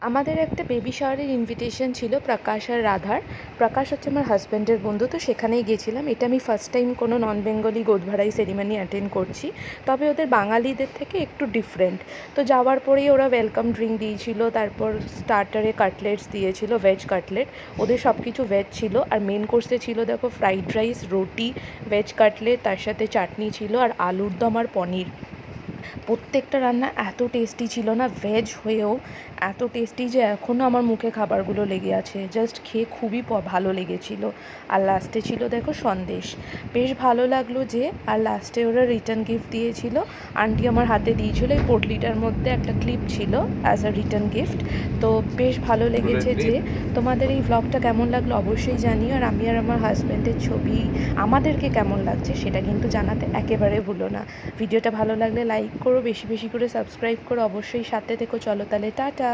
আমাদের একটা baby শাওয়ারের invitation ছিল প্রকাশ আর রাধার। প্রকাশ হচ্ছে আমার হাজব্যান্ডের বন্ধু, তো সেখানেই গেছিলাম। এটা আমি ফার্স্ট টাইম কোনো নন বেঙ্গলি গোদভাড়াই সেরিমনি অ্যাটেন্ড করছি, তবে ওদের বাঙালিদের থেকে একটু ডিফারেন্ট। তো যাওয়ার পরেই ওরা ওয়েলকাম ড্রিঙ্ক দিয়েছিল, তারপর স্টার্টারে কাটলেটস দিয়েছিল, ভেজ কাটলেট। ওদের সব কিছু ভেজ ছিল, আর মেন কোর্সে ছিল দেখো ফ্রাইড রাইস, রুটি, ভেজ কাটলেট, তার সাথে চাটনি ছিল, আর আলুর দম আর পনির। প্রত্যেকটা রান্না এত টেস্টি ছিল না, ভেজ হয়েও এত টেস্টি যে এখনও আমার মুখে খাবারগুলো লেগে আছে। জাস্ট খেয়ে খুবই ভালো লেগেছিল। আর লাস্টে ছিল দেখো সন্দেশ, বেশ ভালো লাগলো যে। আর লাস্টে ওরা রিটার্ন গিফট দিয়েছিল, আন্টি আমার হাতে দিয়েছিল এই পোটলিটার মধ্যে একটা ক্লিপ ছিল অ্যাজ আ রিটার্ন গিফট। তো বেশ ভালো লেগেছে যে। তোমাদের এই ভ্লগটা কেমন লাগলো অবশ্যই জানিও, আর আমি আর আমার হাজব্যান্ডের ছবি আমাদেরকে কেমন লাগছে সেটা কিন্তু জানাতে একেবারে ভুলো না। ভিডিওটা ভালো লাগলে লাইক করো, বেশি বেশি করে সাবস্ক্রাইব করো, অবশ্যই সাথে থেকো। চলো তাহলে টাটা।